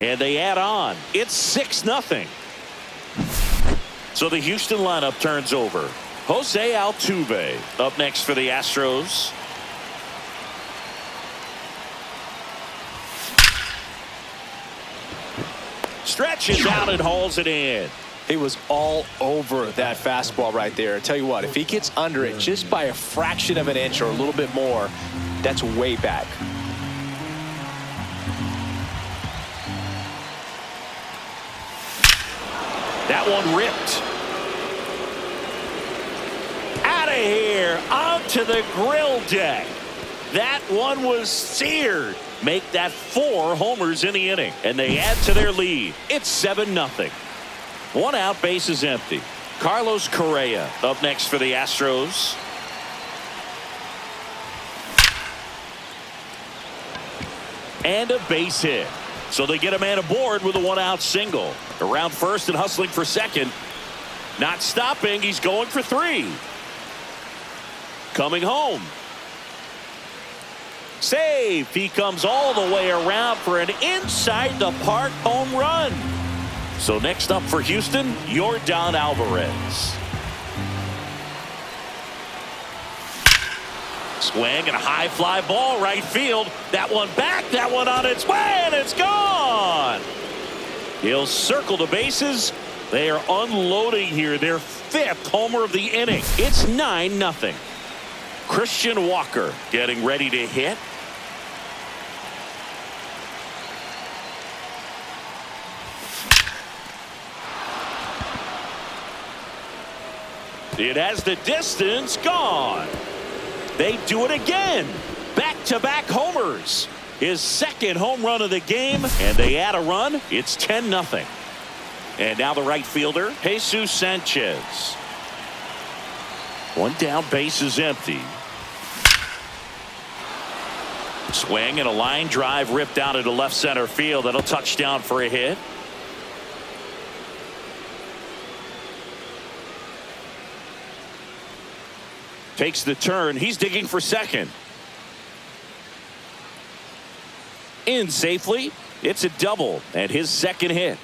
And they add on. It's 6-0. So the Houston lineup turns over. Jose Altuve up next for the Astros. Stretches out and hauls it in. He was all over that fastball right there. I tell you what, if he gets under it just by a fraction of an inch or a little bit more, that's way back. That one ripped. Out of here, onto the grill deck. That one was seared. Make that 4 homers in the inning, and they add to their lead. It's 7-0. 1 out, bases empty. Carlos Correa up next for the Astros. And a base hit. So they get a man aboard with a 1-out single. Around first and hustling for second. Not stopping. He's going for 3. Coming home. Save. He comes all the way around for an inside the park home run. So next up for Houston, Yordan Alvarez. Swing and a high fly ball right field. That one back, that one on its way, and it's gone. He'll circle the bases. They are unloading here. Their 5th homer of the inning. It's 9-0. Christian Walker getting ready to hit. It has the distance, gone. They do it again. Back-to-back homers. His 2nd home run of the game, and they add a run. It's 10-0. And now the right fielder, Jesus Sanchez. 1 down, base is empty. Swing and a line drive ripped out into left center field. That'll touch down for a hit. Takes the turn. He's digging for second. In safely. It's a double and his 2nd hit.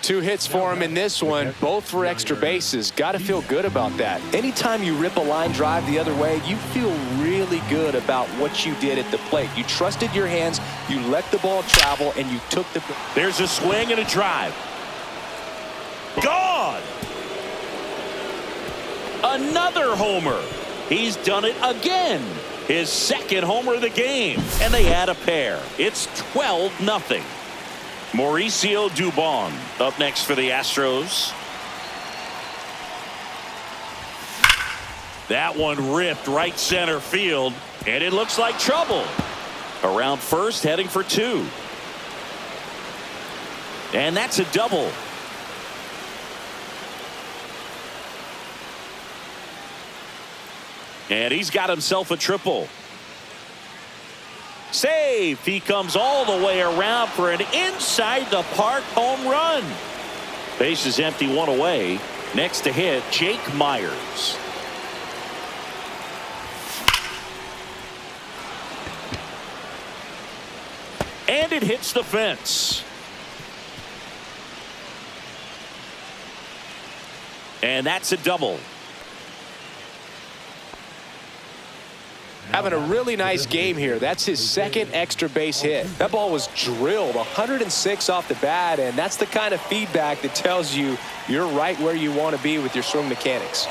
2 hits for him in this one, both for extra bases. Got to feel good about that. Anytime you rip a line drive the other way, you feel really good about what you did at the plate. You trusted your hands, you let the ball travel, and you took the... There's a swing and a drive. Gone! Another homer. He's done it again. His 2nd homer of the game. And they add a pair. It's 12-0. Mauricio Dubon up next for the Astros. That one ripped right center field. And it looks like trouble. Around first, heading for 2. And that's a double. And he's got himself a triple. Save. He comes all the way around for an inside the park home run. Base is empty, 1 away. Next to hit, Jake Myers. And it hits the fence. And that's a double. Having a really nice game here. That's his 2nd extra base hit. That ball was drilled 106 off the bat, and that's the kind of feedback that tells you you're right where you want to be with your swing mechanics.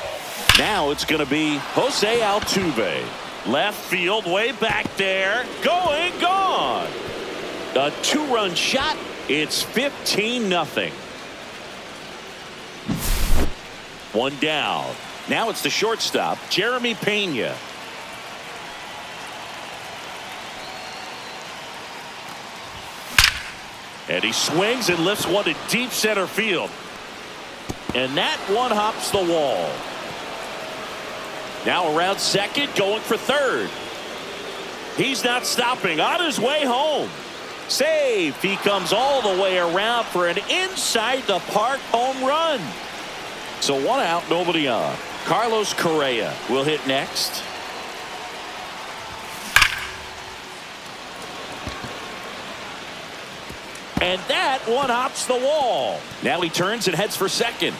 Now it's going to be Jose Altuve. Left field, way back there. Going, gone. A 2-run shot. It's 15-0. 1 down. Now it's the shortstop, Jeremy Pena. And he swings and lifts one to deep center field. And that one hops the wall. Now around second, going for third. He's not stopping. On his way home. Save. He comes all the way around for an inside the park home run. So 1 out, nobody on. Carlos Correa will hit next. And that one hops the wall. Now he turns and heads for second.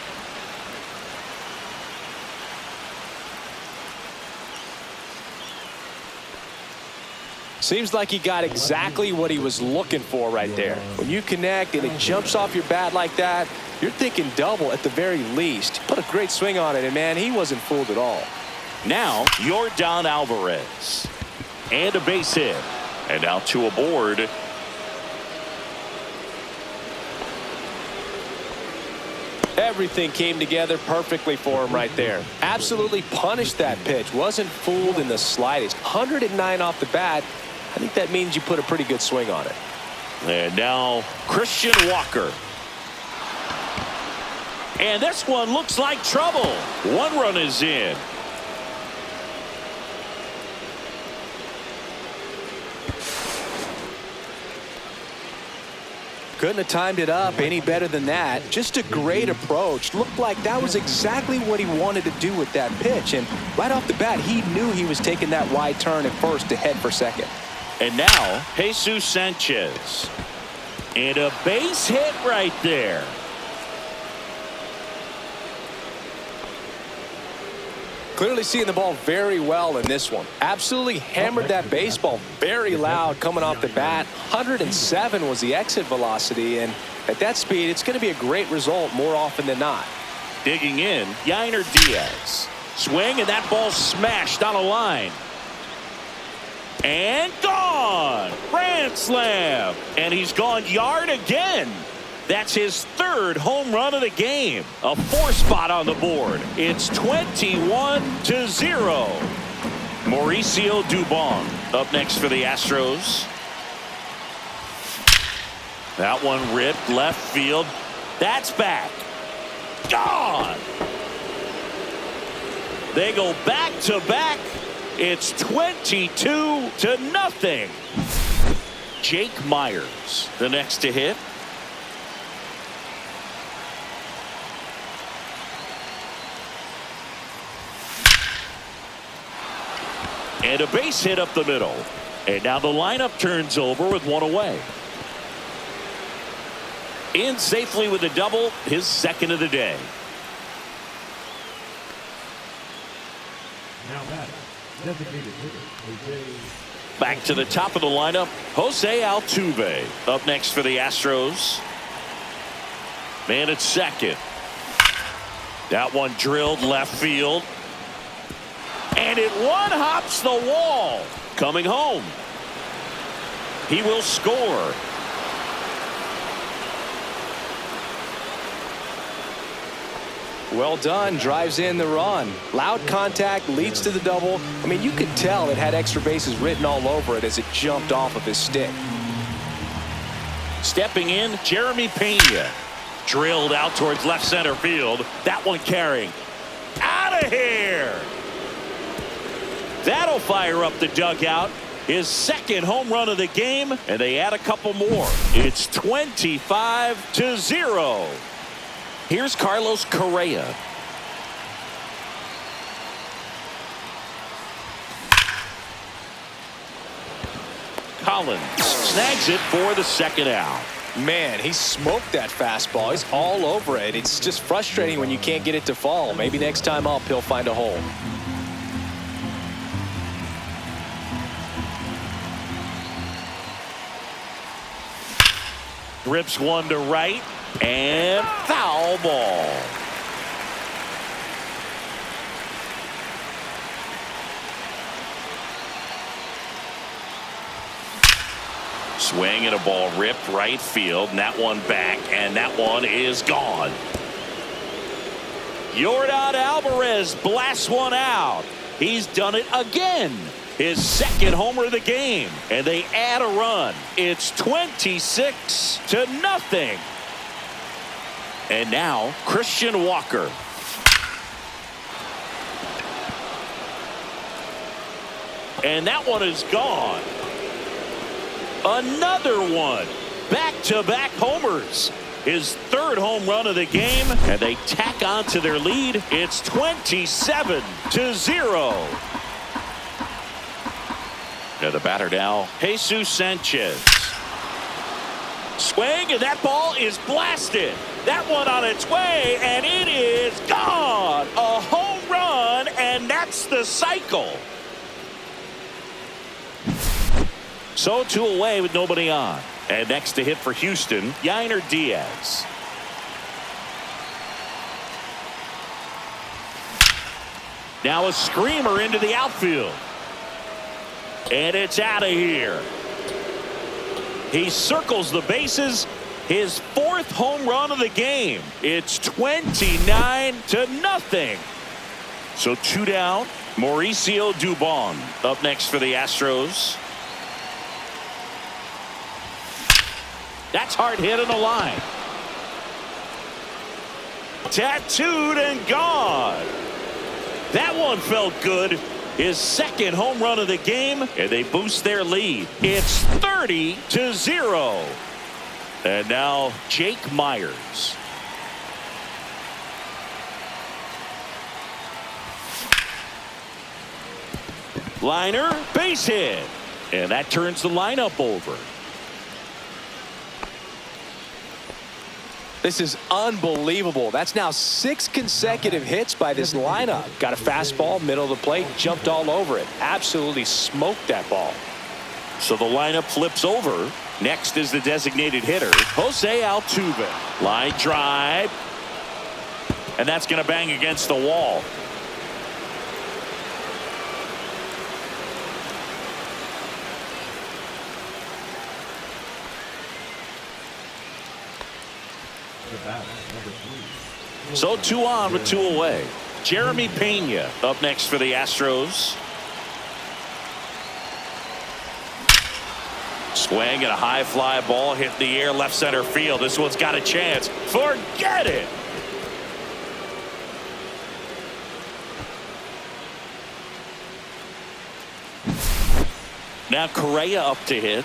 Seems like he got exactly what he was looking for right there. When you connect and it jumps off your bat like that, you're thinking double at the very least. Put a great swing on it, and man, he wasn't fooled at all. Now, Yordan Alvarez. And a base hit. And now two aboard. Everything came together perfectly for him right there. Absolutely punished that pitch. Wasn't fooled in the slightest. 109 off the bat. I think that means you put a pretty good swing on it. And now Christian Walker. And this one looks like trouble. One run is in. Couldn't have timed it up any better than that. Just a great approach. Looked like that was exactly what he wanted to do with that pitch. And right off the bat, he knew he was taking that wide turn at first to head for second. And now, Jesus Sanchez. And a base hit right there. Clearly seeing the ball very well in this one. Absolutely hammered that baseball very loud coming off the bat. 107 was the exit velocity, and at that speed, it's going to be a great result more often than not. Digging in, Yainer Diaz. Swing, and that ball smashed on a line. And gone! Grand slam! And he's gone yard again. That's his third home run of the game. A 4-spot on the board. It's 21-0. Mauricio Dubon up next for the Astros. That one ripped left field. That's back. Gone! They go back to back. It's 22-0. Jake Myers, the next to hit. And a base hit up the middle. And now the lineup turns over with one away. In safely with a double, his second of the day. Now batting, designated hitter, Jose. Back to the top of the lineup, Jose Altuve up next for the Astros. Man at second. That one drilled left field. And it one hops the wall. Coming home. He will score. Well done. Drives in the run. Loud contact leads to the double. I mean, you could tell it had extra bases written all over it as it jumped off of his stick. Stepping in, Jeremy Pena. Drilled out towards left center field. That one carrying. Out of here. That'll fire up the dugout. His second home run of the game, and they add a couple more. It's 25-0. Here's Carlos Correa. Collins snags it for the second out. Man, he smoked that fastball. He's all over it. It's just frustrating when you can't get it to fall. Maybe next time up, he'll find a hole. Rips one to right, and foul ball. Swing and a ball ripped right field, and that one back, and that one is gone. Yordan Alvarez blasts one out. He's done it again. His second homer of the game, and they add a run. It's 26-0. And now Christian Walker. And that one is gone. Another one. Back-to-back homers. His third home run of the game, and they tack on to their lead. It's 27-0. Now the batter now, Jesus Sanchez. Swing, and that ball is blasted. That one on its way, and it is gone. A home run, and that's the cycle. So 2 away with nobody on. And next to hit for Houston, Yainer Diaz. Now a screamer into the outfield. And it's out of here. He circles the bases. His 4th home run of the game. It's 29-0. So 2 down. Mauricio Dubon up next for the Astros. That's hard hit on the line. Tattooed and gone. That one felt good. His 2nd home run of the game, and they boost their lead. It's 30-0. And now Jake Myers. Liner, base hit. And that turns the lineup over. This is unbelievable. That's now 6 consecutive hits by this lineup. Got a fastball, middle of the plate, jumped all over it. Absolutely smoked that ball. So the lineup flips over. Next is the designated hitter, Jose Altuve. Line drive. And that's going to bang against the wall. So 2 on with 2 away. Jeremy Pena up next for the Astros. Swing and a high fly ball hit the air left center field. This one's got a chance. Forget it. Now Correa up to hit.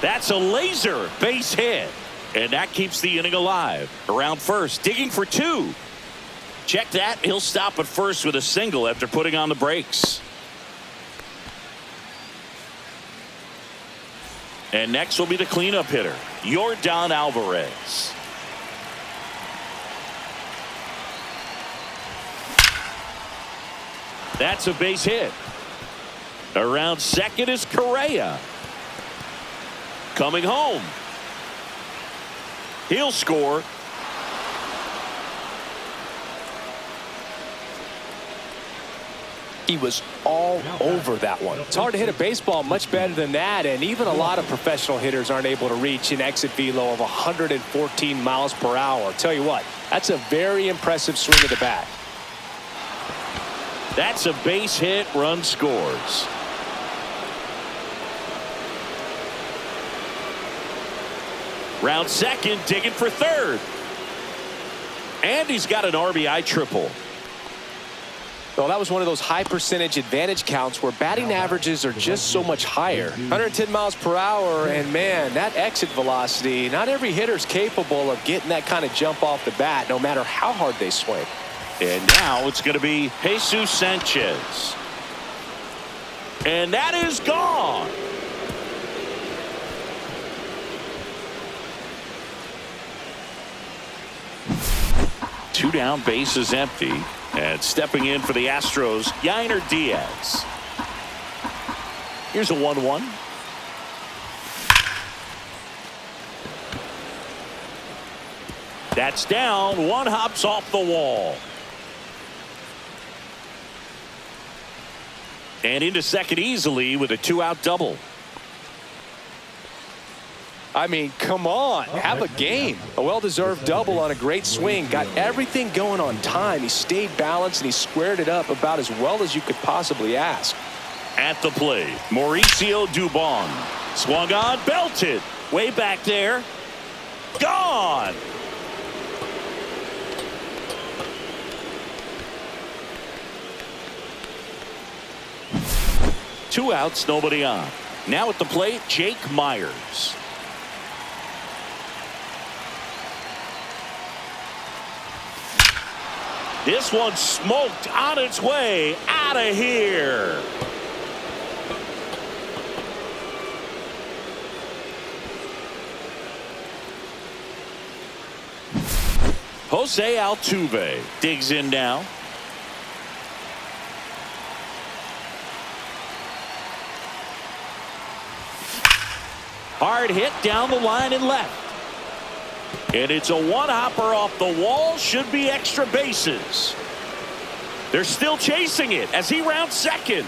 That's a laser base hit. And that keeps the inning alive. Around first, digging for 2. Check that. He'll stop at first with a single after putting on the brakes. And next will be the cleanup hitter, Yordan Alvarez. That's a base hit. Around second is Correa. Coming home. He'll score. He was all over that one. It's hard to hit a baseball much better than that, and even a lot of professional hitters aren't able to reach an exit velo of 114 miles per hour. I'll tell you what, that's a very impressive swing of the bat. That's a base hit. Run scores. Round second, digging for third. And he's got an RBI triple. Well, that was one of those high percentage advantage counts where batting averages are just so much higher. 110 miles per hour, and man, that exit velocity, not every hitter's capable of getting that kind of jump off the bat, no matter how hard they swing. And now it's going to be Jesus Sanchez. And that is gone. Two down, base is empty. And stepping in for the Astros, Yainer Diaz. Here's a 1-1. That's down. One hops off the wall. And into second easily with a 2-out double. I mean, come on, have a game. A well-deserved double on a great swing. Got everything going on time. He stayed balanced and he squared it up about as well as you could possibly ask. At the plate, Mauricio Dubon. Swung on, belted. Way back there. Gone. Two outs, nobody on. Now at the plate, Jake Myers. This one smoked on its way out of here. Jose Altuve digs in now. Hard hit down the line and left. And it's a one-hopper off the wall. Should be extra bases. They're still chasing it as he rounds second.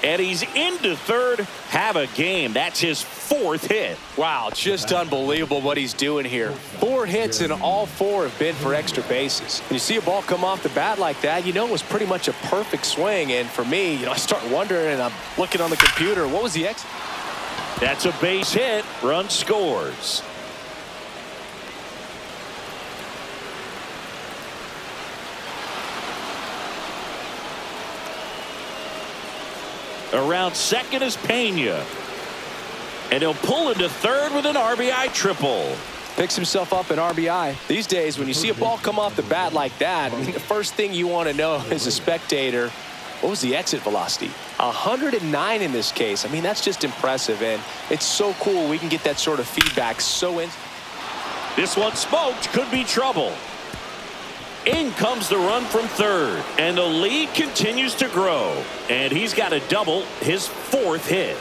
And he's into third. Have a game. That's his 4th hit. Wow, just unbelievable what he's doing here. 4 hits and all 4 have been for extra bases. When you see a ball come off the bat like that, you know it was pretty much a perfect swing. And for me, I start wondering, and I'm looking on the computer, what was the exit? That's a base hit. Run scores. Around second is Pena. And he'll pull into third with an RBI triple. Picks himself up an RBI. These days, when you see a ball come off the bat like that, I mean, the first thing you want to know as a spectator, what was the exit velocity? 109 in this case. I mean, that's just impressive, and it's so cool we can get that sort of feedback so in. This one smoked. Could be trouble. In comes the run from third, and the lead continues to grow. And he's got a double, his 4th hit.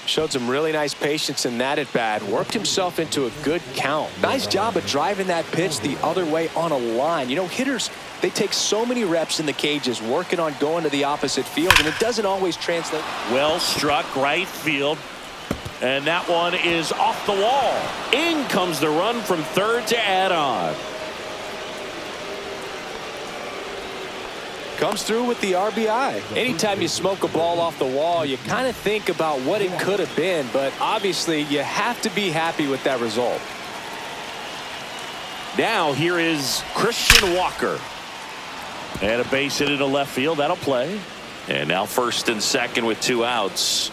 Showed some really nice patience in that at bat. Worked himself into a good count. Nice job of driving that pitch the other way on a line. You know, hitters, they take so many reps in the cages working on going to the opposite field, and it doesn't always translate. Well struck right field. And that one is off the wall. In comes the run from third to add on. Comes through with the RBI. Anytime you smoke a ball off the wall, you kind of think about what it could have been, but obviously you have to be happy with that result. Now here is Christian Walker. And a base hit into left field. That'll play. And now first and second with 2 outs.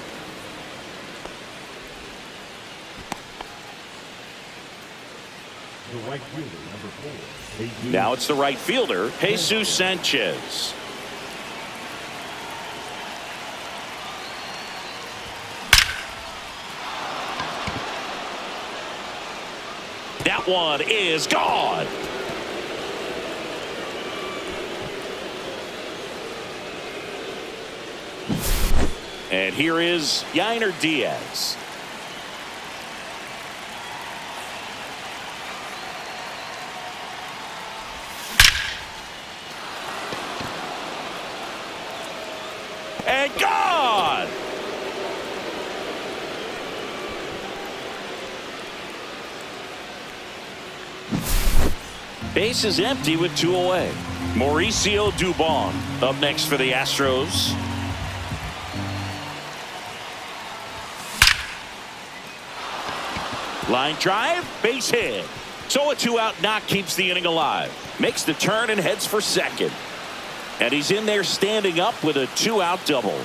The right fielder, number 4. Now it's the right fielder, Jesus Sanchez. That one is gone. And here is Yainer Diaz. And gone. Base is empty with 2 away. Mauricio Dubon up next for the Astros. Line drive, base hit. So a 2-out knock keeps the inning alive. Makes the turn and heads for second. And he's in there standing up with a 2-out double.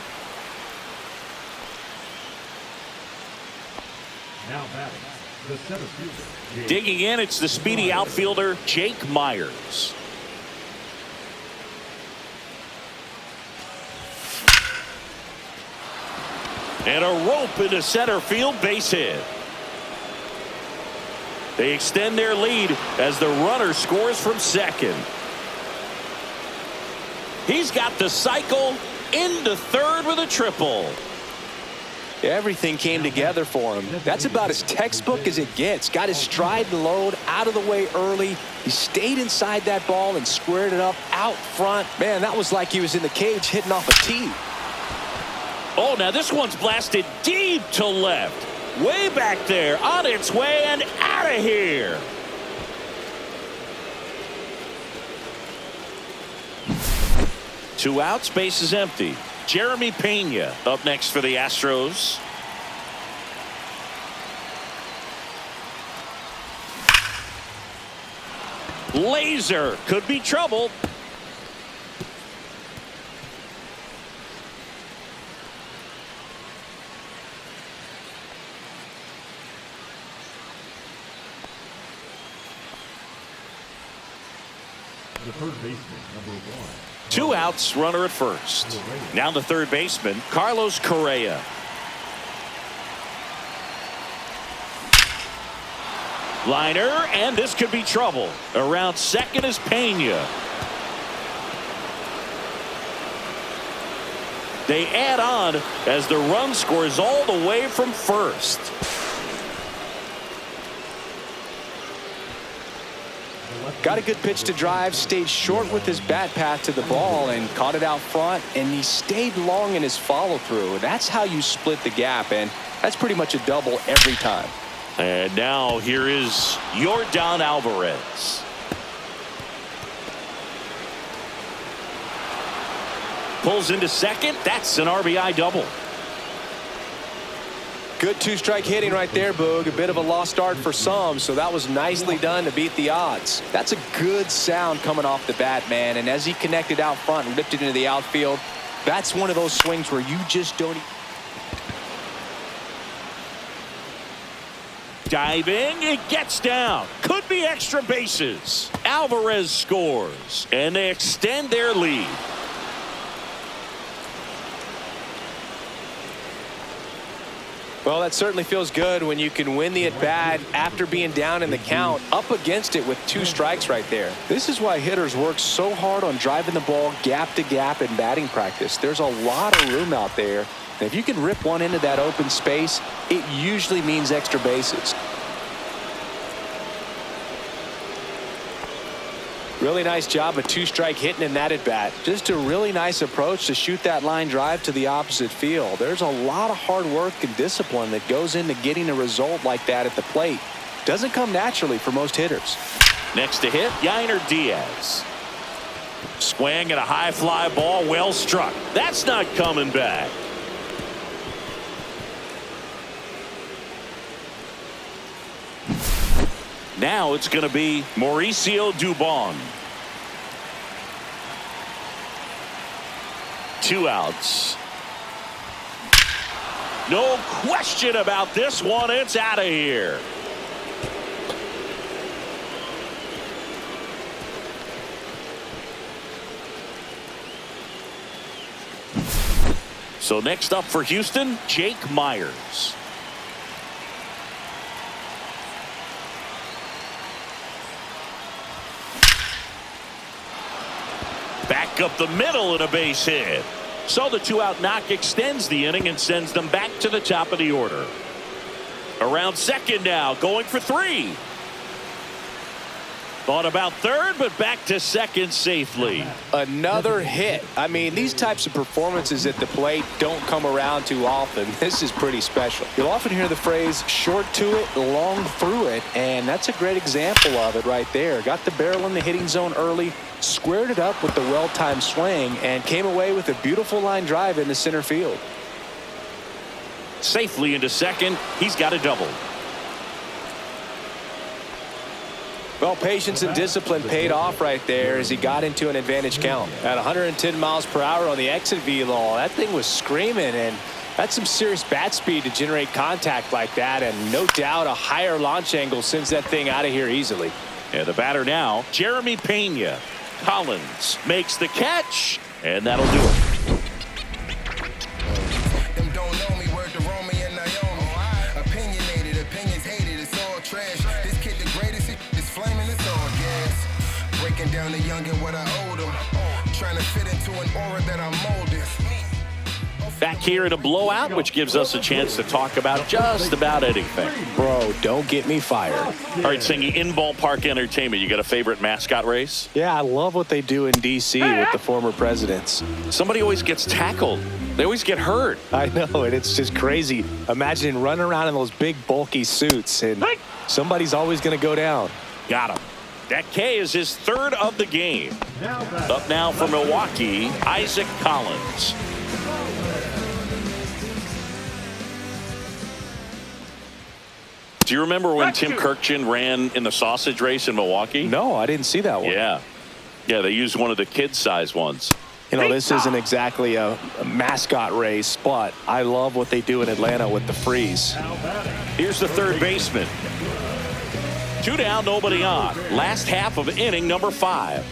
Now batting, the center fielder. Digging in, it's the speedy outfielder, Jake Myers. And a rope into center field, base hit. They extend their lead as the runner scores from second. He's got the cycle into third with a triple. Everything came together for him. That's about as textbook as it gets. Got his stride and load out of the way early. He stayed inside that ball and squared it up out front. Man, that was like he was in the cage hitting off a tee. Oh, now this one's blasted deep to left. Way back there, on its way and out of here. Two outs, base is empty. Jeremy Pena up next for the Astros. Laser could be trouble. The third baseman, number 1. 2 outs, runner at first. Now the third baseman, Carlos Correa. Liner, and this could be trouble. Around second is Pena. They add on as the run scores all the way from first. Got a good pitch to drive, stayed short with his bat path to the ball and caught it out front, and he stayed long in his follow through. That's how you split the gap, and that's pretty much a double every time. And now here is Yordan Alvarez. Pulls into second. That's an RBI double. Good two-strike hitting right there, Boog. A bit of a lost start for some, so that was nicely done to beat the odds. That's a good sound coming off the bat, man, and as he connected out front and ripped it into the outfield, that's one of those swings where you just don't... Diving, it gets down. Could be extra bases. Alvarez scores, and they extend their lead. Well, that certainly feels good when you can win the at-bat after being down in the count, up against it with 2 strikes right there. This is why hitters work so hard on driving the ball gap to gap in batting practice. There's a lot of room out there. And if you can rip one into that open space, it usually means extra bases. Really nice job of 2-strike hitting in that at bat. Just a really nice approach to shoot that line drive to the opposite field. There's a lot of hard work and discipline that goes into getting a result like that at the plate. Doesn't come naturally for most hitters. Next to hit, Yainer Diaz. Swing and a high fly ball, well struck. That's not coming back. Now it's going to be Mauricio Dubon. 2 outs. No question about this one. It's out of here. So next up for Houston, Jake Myers. Back up the middle and a base hit. So the 2-out knock extends the inning and sends them back to the top of the order. Around second now, going for 3. Thought about third, but back to second safely. Another hit. I mean, these types of performances at the plate don't come around too often. This is pretty special. You'll often hear the phrase short to it, long through it, and that's a great example of it right there. Got the barrel in the hitting zone early, squared it up with the well-timed swing, and came away with a beautiful line drive into center field. Safely into second. He's got a double. Well, patience and discipline paid off right there as he got into an advantage count. At 110 miles per hour on the exit velo, that thing was screaming, and that's some serious bat speed to generate contact like that, and no doubt a higher launch angle sends that thing out of here easily. And the batter now, Jeremy Pena. Collins makes the catch, and that'll do it. Down the young and what I owed him, trying to fit into an aura that I'm molded. Back here in a blowout, which gives us a chance to talk about just about anything. Bro, don't get me fired. All right, Singy, in ballpark entertainment, you got a favorite mascot race? Yeah, I love what they do in D.C. with the former presidents. Somebody always gets tackled. They always get hurt. I know, and it's just crazy. Imagine running around in those big, bulky suits, and somebody's always going to go down. Got him. That K is his 3rd of the game. Up now for Milwaukee, Isaac Collins. Do you remember when Tim Kirkchin ran in the sausage race in Milwaukee? No, I didn't see that one. Yeah, they used one of the kid-size ones. You know, this isn't exactly a mascot race, but I love what they do in Atlanta with the freeze. Here's the third baseman. 2 down, nobody on. Last half of inning number 5.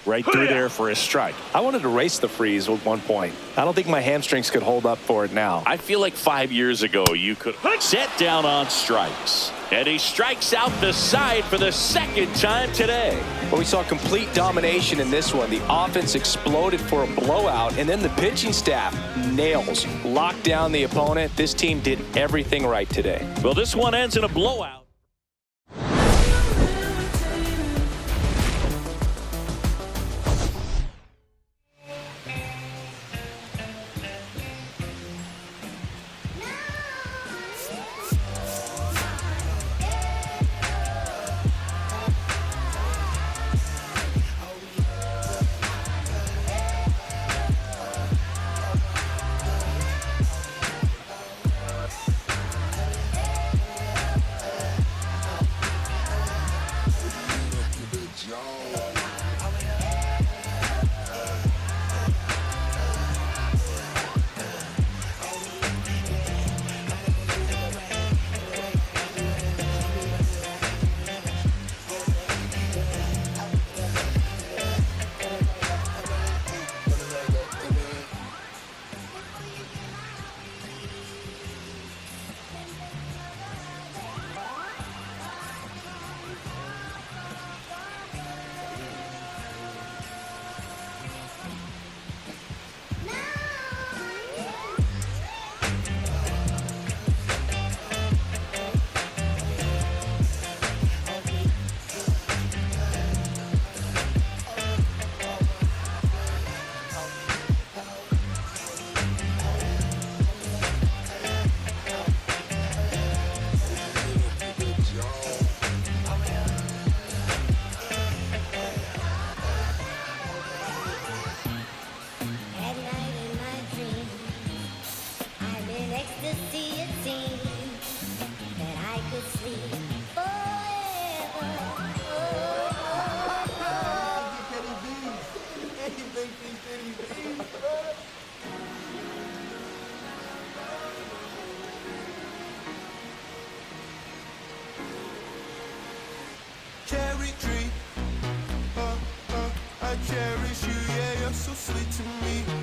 Right through there for a strike. I wanted to race the freeze at one point. I don't think my hamstrings could hold up for it now. I feel like 5 years ago you could set down on strikes. And he strikes out the side for the second time today. But we saw complete domination in this one. The offense exploded for a blowout, and then the pitching staff nails, locked down the opponent. This team did everything right today. Well, this one ends in a blowout. Cherry tree, I cherish you, yeah, you're so sweet to me.